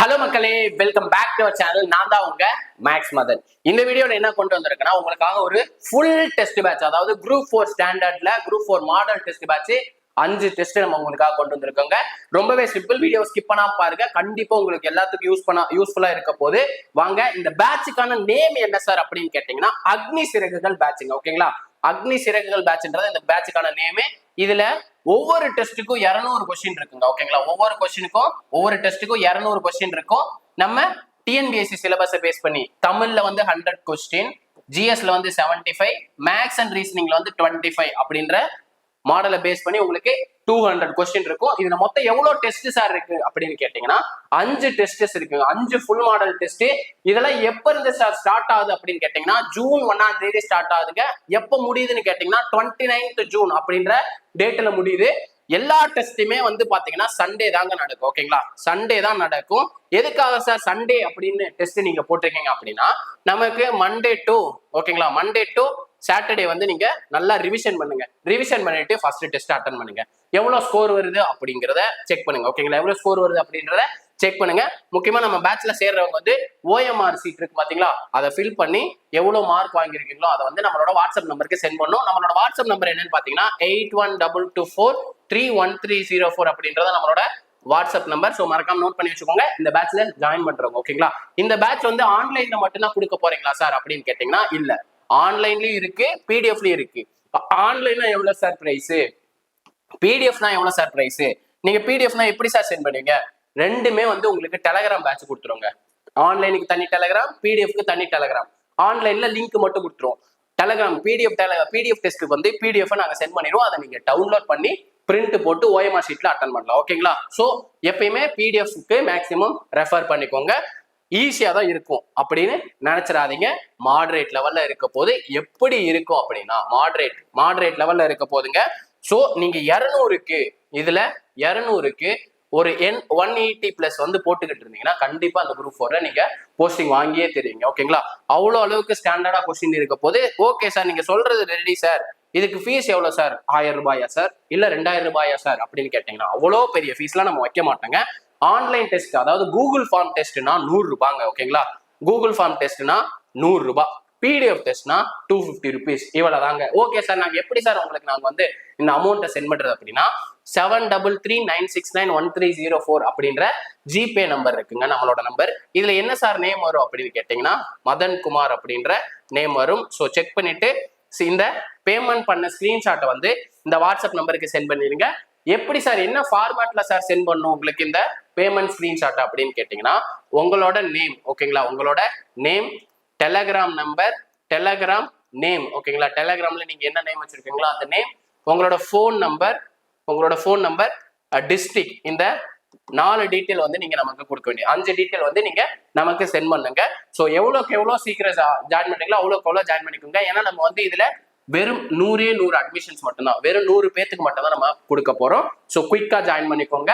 Hello மக்களே, welcome back to our channel. நான் தான் உங்க மேக்ஸ் மதன். இந்த வீடியோல என்ன கொண்டு வந்திருக்கேன்னா, உங்களுக்காக ஒரு ஃபுல் டெஸ்ட் பேட்ச், அதாவது குரூப் 4 ஸ்டாண்டர்ட்ல group 4 model test batch 5 test நம்ம உங்களுக்காக கொண்டு வந்திருக்கோங்க. ரொம்பவே சிம்பிள். வீடியோ ஸ்கிப் பண்ணாம பாருங்க. கண்டிப்பா உங்களுக்கு எல்லாத்துக்கும் யூஸ்ஃபுல்லா இருக்க போது. வாங்க, இந்த பேட்சுக்கான நேம் என்ன சார் அப்படின்னு கேட்டீங்கன்னா, அக்னி சிறகுகள் பேட்சுங்க. ஓகேங்களா? அக்னி சிறகுகள் பேட்ச்ன்றது இந்த பேட்சுக்கான நேமே. இதுல ஒவ்வொரு டெஸ்ட்டுக்கும் 200 கொஸ்டின் இருக்குங்க. ஓகேங்களா? ஒவ்வொரு டெஸ்ட்டுக்கும் 200 கொஸ்டின் இருக்கும். நம்ம டிஎன்பிஎஸ்சி சிலபஸை பேஸ் பண்ணி தமிழ்ல வந்து 100 கொஸ்டின், ஜிஎஸ்ல வந்து 75, மேக்ஸ் அண்ட் ரீசனிங்ல வந்து 25 அப்படின்ற மாடலை பேஸ் பண்ணி உங்களுக்கு 200 கொஸ்டின் இருக்கும். இதுல மொத்தம் எவ்வளவு டெஸ்ட் சார் இருக்கு அப்படின்னு கேட்டீங்கன்னா, 5 டெஸ்ட் இருக்குங்க. 5 ஃபுல் மாடல் டெஸ்ட். இதெல்லாம் எப்ப இருந்து சார் ஸ்டார்ட் ஆகுது அப்படின்னு கேட்டீங்கன்னா, ஜூன் 1ஆம் தேதி ஸ்டார்ட் ஆகுதுங்க. எப்ப முடியுதுன்னு கேட்டீங்கன்னா 29th ஜூன் அப்படின்ற டேட்ல முடியுது. எல்லா டெஸ்ட்டுமே வந்து பாத்தீங்கன்னா சண்டே தாங்க நடக்கும். ஓகேங்களா? சண்டே தான் நடக்கும். எதுக்காக சார் சண்டே அப்படின்னு டெஸ்ட் நீங்க போட்டிருக்கீங்க அப்படின்னா, நமக்கு மண்டே டு சாட்டர்டே வந்து நீங்க நல்லா ரிவிஷன் பண்ணுங்க. ரிவிஷன் பண்ணிட்டு ஃபர்ஸ்ட் டெஸ்ட் அட்டன் பண்ணுங்க. எவ்வளவு ஸ்கோர் வருது அப்படிங்கிறத செக் பண்ணுங்க. ஓகேங்களா? எவ்வளவு ஸ்கோர் வருது அப்படின்றத செக் பண்ணுங்க. முக்கியமா நம்ம பேட்ச்ல சேர்றவங்க வந்து ஓஎம்ஆர் சீட் இருக்கு பாத்தீங்களா, அதை ஃபில் பண்ணி எவ்வளவு மார்க் வாங்கியிருக்கீங்களோ அதை வந்து நம்மளோட வாட்ஸ்அப் நம்பருக்கு சென்ட் பண்ணணும். நம்மளோட வாட்ஸ்அப் நம்பர் என்னன்னு பாத்தீங்கன்னா 8122431304 அப்படின்றத நம்மளோட வாட்ஸ்அப் நம்பர். ஸோ மறக்காம நோட் பண்ணி வச்சுக்கோங்க. இந்த பேட்ச்ல ஜாயின் பண்றவங்க. ஓகேங்களா? இந்த பேட்ச் வந்து ஆன்லைன்ல மட்டும்தான் கொடுக்க போறீங்களா சார் அப்படின்னு கேட்டீங்கன்னா, இல்ல, ஆன்லைன்லயும் இருக்கு, பிடிஎஃப்லயும் இருக்கு. ஆன்லைன்ல எவ்வளவு சார் பிரைஸ், பிடிஎஃப்னா எவ்வளவு சார் பிரைஸ்? நீங்க பிடிஎஃப்னா எப்படி சார் சென்ட் பண்ணுவீங்க? ரெண்டுமே வந்து உங்களுக்கு டெலகிராம் பேட்ச் கொடுத்துருங்க. ஆன்லைனுக்கு தனி டெலகிராம், பிடிஎஃப்க்கு தனி டெலகிராம். ஆன்லைன்ல லிங்க் மட்டும் கொடுத்துருவோம். டெலகிராம் பிடிஎஃப் டெஸ்ட்டுக்கு வந்து பிடிஎஃப் நாங்க சென்ட் பண்ணிடுவோம். அதை நீங்க டவுன்லோட் பண்ணி பிரிண்ட் போட்டு ஓஎம்ஆர் ஷீட்ல அட்டன் பண்ணலாம். ஓகேங்களா? ஸோ எப்பயுமே பிடிஎஃப்க்கு மேக்சிமம் ரெஃபர் பண்ணிக்கோங்க. ஈஸியா தான் இருக்கும் அப்படின்னு நினைச்சிடாதீங்க. மாடரேட் லெவல்ல இருக்க போது எப்படி இருக்கும் அப்படின்னா, மாடரேட் லெவல்ல இருக்க போதுங்க. ஸோ நீங்க 200க்கு இதுல 200க்கு ஒரு 180 பிளஸ் வந்து போட்டுக்கிட்டு இருந்தீங்கன்னா கண்டிப்பா அந்த குரூப் 4ல நீங்க போஸ்டிங் வாங்கியே தெரியுங்க. ஓகேங்களா? அவ்வளவு அளவுக்கு ஸ்டாண்டர்டா கொஸ்டின் இருக்க போது. ஓகே சார், நீங்க சொல்றது ரெடி சார். இதுக்கு ஃபீஸ் எவ்வளவு சார்? 1000 ரூபாயா சார், இல்ல 2000 ரூபாயா சார் அப்படின்னு கேட்டீங்கன்னா, அவ்வளோ பெரிய ஃபீஸ்லாம் நம்ம வைக்க மாட்டோங்க. ஆன்லைன் டெஸ்ட், அதாவது கூகுள் ஃபார்ம் டெஸ்ட்னா 100 ரூபாங்க. ஓகேங்களா? கூகுள் ஃபார்ம் டெஸ்ட்னா 100 ரூபாய், பிடிஎஃப் டெஸ்ட்னா 250 rupees. இவ்வளவுதாங்க. ஓகே சார், நாங்க எப்படி சார் உங்களுக்கு நாங்க வந்து இந்த அமௌண்ட்டை சென்ட் பண்றது அப்படின்னா, 7339691304 அப்படின்ற ஜிபே நம்பர் இருக்குங்க, நம்மளோட நம்பர். இதுல என்ன சார் நேம் வரும் அப்படின்னு கேட்டீங்கன்னா, மதன் குமார் அப்படின்ற நேம் வரும். ஸோ செக் பண்ணிட்டு இந்த பேமெண்ட் பண்ண ஸ்கிரீன்ஷாட்டை வந்து இந்த வாட்ஸ்அப் நம்பருக்கு சென்ட் பண்ணிருங்க. எப்படி சார், என்ன ஃபார்மேட்ல சார் சென்ட் பண்ணும் உங்களுக்கு இந்த பேமெண்ட் ஸ்கிரீன்ஷாட் அப்படின்னு கேட்டீங்கன்னா, உங்களோட நேம். ஓகேங்களா? உங்களோட name, Telegram number, Telegram name. ஓகேங்களா? டெலகிராம்ல நீங்க என்ன நேம் வச்சிருக்கீங்களோ அந்த நேம், உங்களோட ஃபோன் நம்பர், டிஸ்ட்ரிக்ட், இந்த 4 டீட்டெயில் வந்து நீங்க நமக்கு கொடுக்க வேண்டிய 5 டீட்டெயில் வந்து நீங்க நமக்கு சென்ட் பண்ணுங்க. ஸோ எவ்வளோக்கு எவ்வளோ சீக்கிரம் ஜாயின் பண்றீங்களோ அவ்வளோக்கு எவ்வளோ ஜாயின் பண்ணிக்கோங்க. ஏன்னா நம்ம வந்து இதுல வெறும் 100 அட்மிஷன்ஸ் மட்டும்தான், வெறும் 100 பேத்துக்கு மட்டும் தான் நம்ம கொடுக்க போறோம். ஸோ குயிக்கா ஜாயின் பண்ணிக்கோங்க.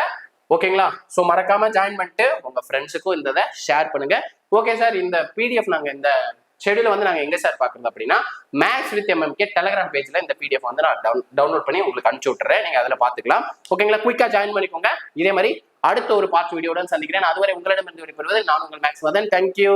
ஓகேங்களா? ஸோ மறக்காம ஜாயின் பண்ணிட்டு உங்க ஃப்ரெண்ட்ஸுக்கும் இந்த ஷேர் பண்ணுங்க. ஓகே சார், இந்த பிடிஎஃப் நாங்க இந்த ஷெடியூல வந்து நாங்க எங்க சார் பாக்குறது அப்படின்னா, மேக்ஸ் வித் எம்எம்கே டெலகிராம் பேஜ்ல இந்த பிடிஎஃப் வந்து நான் டவுன்லோட் பண்ணி உங்களுக்கு அனுப்பிச்சு விட்டுறேன். நீங்க அதுல பாத்துக்கலாம். ஓகேங்களா? குயிக்கா ஜாயின் பண்ணிக்கோங்க. இதே மாதிரி அடுத்த ஒரு பார்ட் வீடியோட சந்திக்கிறேன். அதுவரை உங்களிடமிருந்து விடைபெறுவது நான் உங்கள் மேக்ஸ் மதன். தேங்க்யூ.